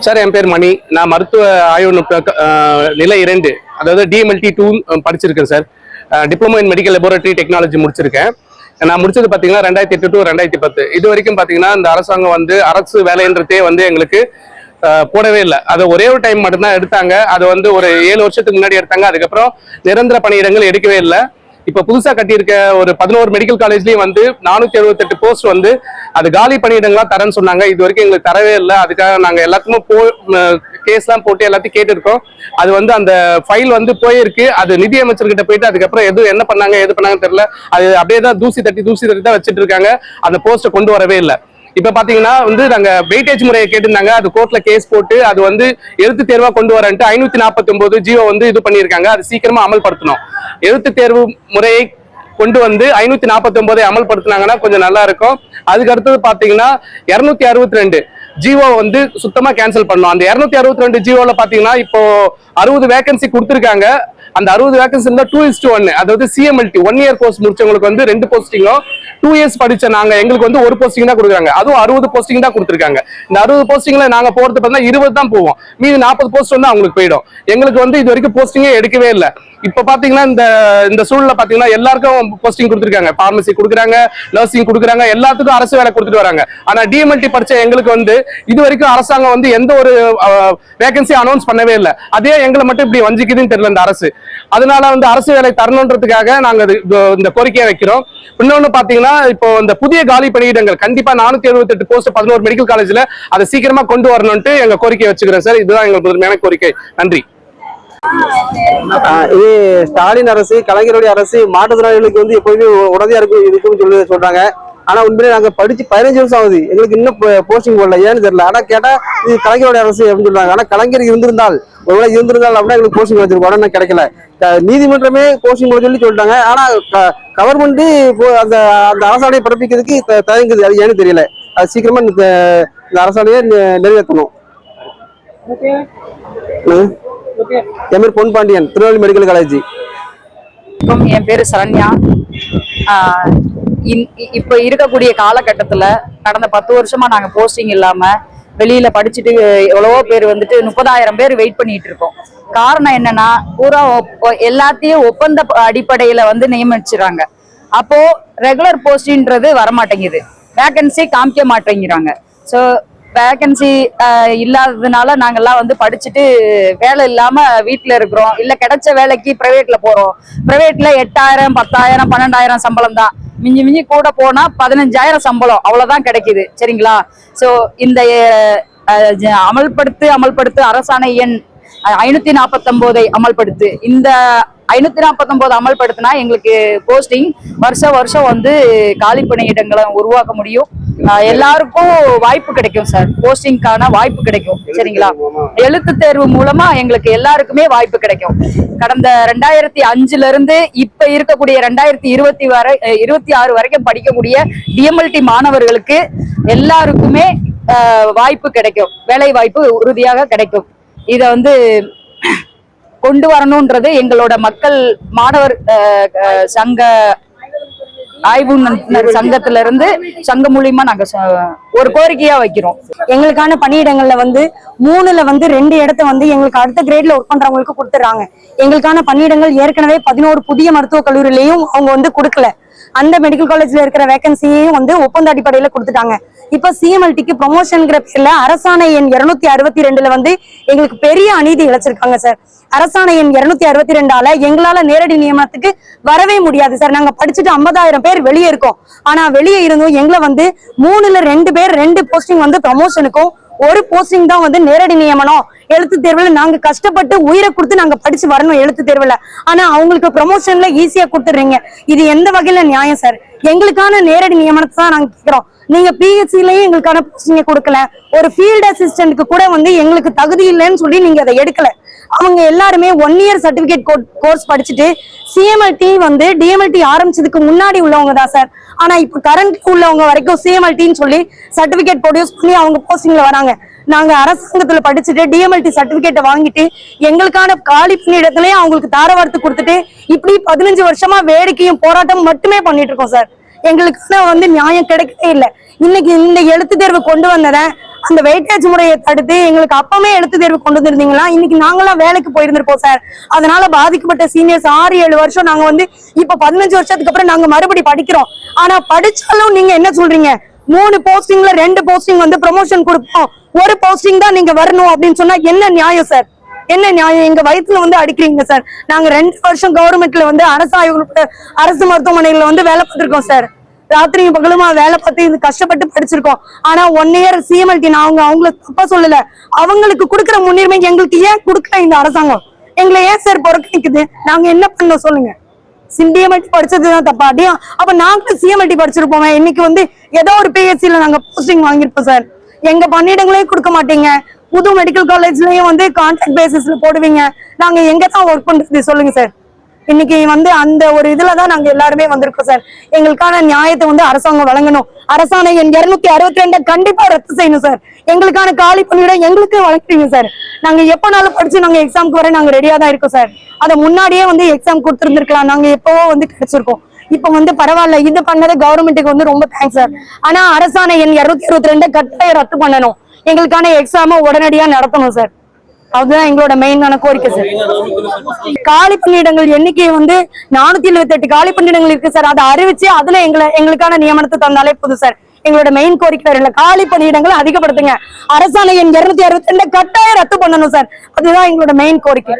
Sir என் பேர் மணி. நான் மருத்துவ ஆய்வு நிலை 2 அதாவது DMLT 2 படிச்சிருக்கேன் sir. Diploma in medical laboratory technology முடிச்சிருக்கேன். நான் முடிச்சது பார்த்தீங்கன்னா 2008 to 2010. இது வரைக்கும் பார்த்தீங்கன்னா இந்த அரசாங்கம் அரசு வேலைன்றதே எங்களுக்கு போடவே இல்லை. அது ஒரே ஒரு டைம் மட்டும்தான் எடுத்தாங்க. அது ஒரு 7 வருஷத்துக்கு முன்னாடி எடுத்தாங்க. அதுக்கப்புறம் நிரந்தர பணியிடங்கள் எடுக்கவே இல்லை. இப்ப புதுசா கட்டியிருக்க ஒரு 11 மெடிக்கல் காலேஜ்லயும் 478 போஸ்ட் அது காலி பணியிடங்களா தரேன்னு சொன்னாங்க. இது வரைக்கும் எங்களுக்கு தரவே இல்லை. அதுக்காக நாங்க எல்லாத்துக்குமே கேஸ் எல்லாம் போட்டு எல்லாத்தையும் கேட்டு இருக்கோம். அது அந்த ஃபைல் போயிருக்கு. அது நிதி அமைச்சர்கிட்ட போயிட்டு அதுக்கப்புறம் எது என்ன பண்ணாங்க எது பண்ணாங்கன்னு தெரியல. அது அப்படியே தான் தூசி தட்டி தான் வச்சுட்டு இருக்காங்க. அந்த போஸ்ட்டை கொண்டு வரவே இல்லை. இப்ப பாத்தீங்கன்னா நாங்க வெயிட்டேஜ் முறையை கேட்டிருந்தாங்க. அது கோர்ட்ல கேஸ் போட்டு அது எழுத்து தேர்வா கொண்டு வரன்ட்டு 549 ஜியோ இது பண்ணியிருக்காங்க. அது சீக்கிரமா அமல்படுத்தணும். எழுத்து தேர்வு முறையை கொண்டு 549 அமல்படுத்தினாங்கன்னா கொஞ்சம் நல்லா இருக்கும். அதுக்கு அடுத்தது பாத்தீங்கன்னா 262 ஜியோ சுத்தமா கேன்சல் பண்ணணும். அந்த 262 ஜியோல பாத்தீங்கன்னா இப்போ 60 வேகன்சி கொடுத்திருக்காங்க. அந்த 60 வேகன்சி 2:1, அதாவது CMLT 1 இயர் கோர்ஸ் முடிச்சவங்களுக்கு 2 போஸ்டிங்கும், 2 இயர்ஸ் படிச்ச நாங்க எங்களுக்கு 1 போஸ்டிங் தான் கொடுக்குறாங்க. அதுவும் 60 போஸ்டிங் தான் கொடுத்துருக்காங்க. இந்த 60 போஸ்டிங்ல நாங்க போறது பார்த்தா 20 தான் போவோம். மீதி 40 போஸ்ட் அவங்களுக்கு போயிடும். எங்களுக்கு இது வரைக்கும் போஸ்டிங்கே எடுக்கவே இல்லை. இப்ப பாத்தீங்கன்னா இந்த சூழ்நிலை பாத்தீங்கன்னா எல்லாருக்கும் போஸ்டிங் கொடுத்துருக்காங்க. பார்மசி கொடுக்குறாங்க, நர்சிங் கொடுக்குறாங்க, எல்லாத்துக்கும் அரசு வேலை கொடுத்துட்டு வராங்க. ஆனா DMLT படிச்ச எங்களுக்கு இது வரைக்கும் அரசாங்கம் எந்த ஒரு வேகன்சி அனௌன்ஸ் பண்ணவே இல்லை. அதே எங்களை மட்டும் இப்படி வஞ்சிக்குதுன்னு தெரியல இந்த அரசு. அதனால அரசு வேலை தரணுன்றதுக்காக நாங்க இந்த கோரிக்கையை வைக்கிறோம். இன்னொன்னு பாத்தீங்கன்னா இப்போ இந்த புதிய காலி பணியிடங்கள் கண்டிப்பா 478 போஸ்ட் 11 மெடிக்கல் காலேஜ்ல அதை சீக்கிரமா கொண்டு வரணும்னு எங்க கோரிக்கை வச்சுக்கிறேன் சார். இதுதான் எங்க முதன்மையான கோரிக்கை. நன்றி. இது ஸ்டாலின் அரசு, கலைஞருடைய அரசு மாற்றுத்திறனாளிகளுக்கு எப்போதுமே உடனடியா இருக்குன்னு சொல்றாங்க. ஆனா உண்மையிலே நாங்க படிச்சு 15 வருஷம் ஆகுது, எங்களுக்கு இன்னும் போஸ்டிங் போடல. ஏன்னு தெரியல. ஆனா கேட்டா இது கலைஞருடைய அரசு அப்படின்னு சொல்றாங்க. ஆனா கலைஞர் இருந்திருந்தால் அப்படின்னா எங்களுக்கு போஸ்டிங் வச்சிருக்கோம். ஆனா கிடைக்கல. நீதிமன்றமே போஸ்டிங் போட சொல்லிட்டாங்க. ஆனா கவர்மெண்ட் அந்த அரசாணையை பிறப்பிக்கிறதுக்கு தயங்குது. அது ஏன்னு தெரியல. அது சீக்கிரமா இந்த அரசாணையை நிறைவேற்றணும். என் பேர் பொன் பாண்டியன், திருநெல்வேலி மெடிக்கல் காலேஜ். என் பேரு சரண்யா. இப்ப இருக்கக்கூடிய காலகட்டத்துல கடந்த 10 வருஷமா நாங்க போஸ்டிங் இல்லாம வெளியில படிச்சுட்டு எவ்வளவோ பேர் 30,000 பேர் வெயிட் பண்ணிட்டு இருக்கோம். காரணம் என்னன்னா பூரா எல்லாத்தையும் ஒப்பந்த அடிப்படையில நியமிச்சுறாங்க. அப்போ ரெகுலர் போஸ்டின்றது வரமாட்டேங்குது. வேகன்சி காமிக்க மாட்டேங்கிறாங்க. ஸோ வேகன்சி இல்லாததுனால நாங்கெல்லாம் படிச்சுட்டு வேலை இல்லாம வீட்டுல இருக்கிறோம். இல்ல கிடைச்ச வேலைக்கு பிரைவேட்ல போறோம். பிரைவேட்ல 8,000 10,000 12,000 சம்பளம் தான். மிஞ்சி மிஞ்சி கூட போனா 15,000 சம்பளம் அவ்வளவுதான் கிடைக்குது. சரிங்களா? சோ இந்த அமல்படுத்து அரசாணை எண் 549 அமல்படுத்து. இந்த 549 அமல்படுத்தினா எங்களுக்கு போஸ்டிங் வருஷம் காலி பணியிடங்களை உருவாக்க முடியும். எல்லாருக்கும் வாய்ப்பு கிடைக்கும் சார். போஸ்டிங்கான வாய்ப்பு கிடைக்கும். சரிங்களா? எழுத்து தேர்வு மூலமா எங்களுக்கு எல்லாருக்குமே வாய்ப்பு கிடைக்கும். கடந்த 2005 இருந்து இப்ப இருக்கக்கூடிய 2026 வரைக்கும் படிக்கக்கூடிய DMLT மாணவர்களுக்கு எல்லாருக்குமே வாய்ப்பு கிடைக்கும். வேலை வாய்ப்பு உறுதியாக கிடைக்கும். இத கொண்டு வரணும்ன்றது எங்களோட மக்கள் மாணவர் சங்க ஆய்வு சங்கத்துல இருந்து சங்கம் மூலியமா நாங்க ஒரு கோரிக்கையா வைக்கிறோம். எங்களுக்கான பணியிடங்கள்ல 3ல 2 இடத்த எங்களுக்கு அடுத்த கிரேட்ல ஒர்க் பண்றவங்களுக்கு கொடுத்துறாங்க. எங்களுக்கான பணியிடங்கள் ஏற்கனவே 11 புதிய மருத்துவக் கல்லூரியிலையும் அவங்க கொடுக்கல. அந்த மெடிக்கல் காலேஜ்ல இருக்கிற வேகன்சியையும் ஒப்பந்த அடிப்படையில கொடுத்துட்டாங்க. இப்ப CMLTக்கு ப்ரொமோஷன்ங்கிற பேர்ல அரசாணை எண் 262ல எங்களுக்கு பெரிய அநீதி இழைச்சிருக்காங்க சார். அரசாணை எண் 262ஆல எங்களால நேரடி நியமனத்துக்கு வரவே முடியாது சார். நாங்க படிச்சுட்டு 50,000 பேர் வெளியே இருக்கோம். ஆனா வெளியே இருந்தும் எங்களை 3ல 2 பேர் 2 போஸ்டிங் ப்ரமோஷனுக்கும் 1 போஸ்டிங் தான் நேரடி நியமனம். எழுத்து தேர்வுல நாங்க கஷ்டப்பட்டு உயிரை கொடுத்து நாங்க படிச்சு வரணும் எழுத்து தேர்வுல. ஆனா அவங்களுக்கு ப்ரமோஷன்ல ஈஸியா கொடுத்துடுறீங்க. இது எந்த வகையில நியாயம் சார்? எங்களுக்கான நேரடி நியமனத்தை தான் நாங்க கேட்கிறோம். நீங்க PHCலயும் எங்களுக்கான போஸ்டிங்க கொடுக்கல. ஒரு ஃபீல்டு அசிஸ்டன்ட்க்கு கூட எங்களுக்கு தகுதி இல்லைன்னு சொல்லி நீங்க அதை எடுக்கல. அவங்க எல்லாருமே 1 இயர் சர்டிபிகேட் கோர்ஸ் படிச்சுட்டு CMLT DMLT ஆரம்பிச்சதுக்கு முன்னாடி உள்ளவங்க தான் சார். ஆனா இப்ப கரண்ட் உள்ளவங்க வரைக்கும் CMLTன்னு சொல்லி சர்டிபிகேட் ப்ரொடியூஸ் பண்ணி அவங்க போஸ்டிங்ல வராங்க. நாங்க அரசாங்கத்துல படிச்சுட்டு DMLT சர்டிபிகேட்டை வாங்கிட்டு எங்களுக்கான காலி பணியிடத்திலேயே அவங்களுக்கு தாரவார்த்து கொடுத்துட்டு இப்படி 15 வருஷமா வேடிக்கையும் போராட்டம் மட்டுமே பண்ணிட்டு இருக்கோம் சார். எங்களுக்கான வந்து நியாயம் கிடைக்கவே இல்லை. இன்னைக்கு இந்த எழுத்து தேர்வு கொண்டு வந்ததை அந்த வெயிட்டேஜ் முறையை தடுத்து எங்களுக்கு அப்பவே எழுத்து தேர்வு கொண்டு வந்திருந்தீங்களா இன்னைக்கு நாங்களாம் வேலைக்கு போயிருந்திருப்போம் சார். அதனால பாதிக்கப்பட்ட சீனியர்ஸ் 6-7 வருஷம் நாங்க வந்து இப்ப 15 வருஷத்துக்கு அப்புறம் நாங்க மறுபடி படிக்கிறோம். ஆனா படிச்சாலும் நீங்க என்ன சொல்றீங்க, 3 போஸ்டிங்ல 2 போஸ்டிங் வந்து ப்ரொமோஷன் கொடுப்போம், 1 போஸ்டிங் தான் நீங்க வரணும் அப்படின்னு சொன்னா என்ன நியாயம் சார்? என்ன நியாயம்? எங்க வயிற்றுல வந்து அடிக்கிறீங்க சார். நாங்க 2 வருஷம் கவர்மெண்ட்ல வந்து அரசு மருத்துவமனையில வந்து வேலை பார்த்திருக்கோம் சார். ராத்திரியும் பகலுமா வேலை பார்த்து இது கஷ்டப்பட்டு படிச்சிருக்கோம். ஆனா 1 இயர் சிஎம்எல்டி நான் அவங்களை தப்பா சொல்லல, அவங்களுக்கு கொடுக்குற முன்னுரிமை எங்களுக்கு ஏன் கொடுக்கல இந்த அரசாங்கம்? எங்களை ஏன் சார் புறக்கணிக்குது? நாங்க என்ன பண்ணோம் சொல்லுங்க? சிஎம்எல்டி படிச்சதுதான் தப்பா? அப்படியா அப்ப நாங்களும் சிஎம்எல்டி படிச்சிருப்போம். இன்னைக்கு வந்து ஏதோ ஒரு பிஎஸ்சில நாங்க போஸ்டிங் வாங்கியிருப்போம் சார். எங்க பணியிடங்களையும் கொடுக்க மாட்டீங்க, புது மெடிக்கல் காலேஜ்லயும் வந்து கான்ட்ராக்ட் பேசிஸ்ல போடுவீங்க. நாங்க எங்க தான் ஒர்க் பண்றது சொல்லுங்க சார்? இன்னைக்கு வந்து அந்த ஒரு இதுலதான் நாங்க எல்லாருமே வந்திருக்கோம் சார். எங்களுக்கான நியாயத்தை வந்து அரசாங்கம் வழங்கணும். அரசாணை எண் 262 கண்டிப்பா ரத்து செய்யணும் சார். எங்களுக்கான காலி பணியிடம் எங்களுக்கு வழங்குறீங்க சார். நாங்க எப்பனாலும் படிச்சு நாங்க எக்ஸாமுக்கு வர நாங்க ரெடியா தான் இருக்கோம் சார். அதை முன்னாடியே வந்து எக்ஸாம் கொடுத்துருந்துருக்கலாம், நாங்க எப்பவோ வந்து கிடைச்சிருக்கோம். இப்ப வந்து பரவாயில்ல, இது பண்ணது கவர்மெண்ட்டுக்கு வந்து ரொம்ப தேங்க்ஸ் சார். ஆனா அரசாணை எண் 262 கட்டாயம் ரத்து பண்ணணும். எங்களுக்கான எக்ஸாம உடனடியா நடத்தணும் சார். அதுதான் எங்களோட மெயினான கோரிக்கை சார். காலி பணியிடங்கள் எண்ணிக்கை வந்து 478 காலி பணியிடங்கள் இருக்கு சார். அதை அறிவிச்சு அதுல எங்களுக்கான நியமனத்தை தந்தாலே போதும் சார். எங்களோட மெயின் கோரிக்கை இல்ல, காலி பணியிடங்கள் அதிகப்படுத்துங்க. அரசாணை எண் 262 கட்டாயம் ரத்து பண்ணணும் சார். அதுதான் எங்களோட மெயின் கோரிக்கை.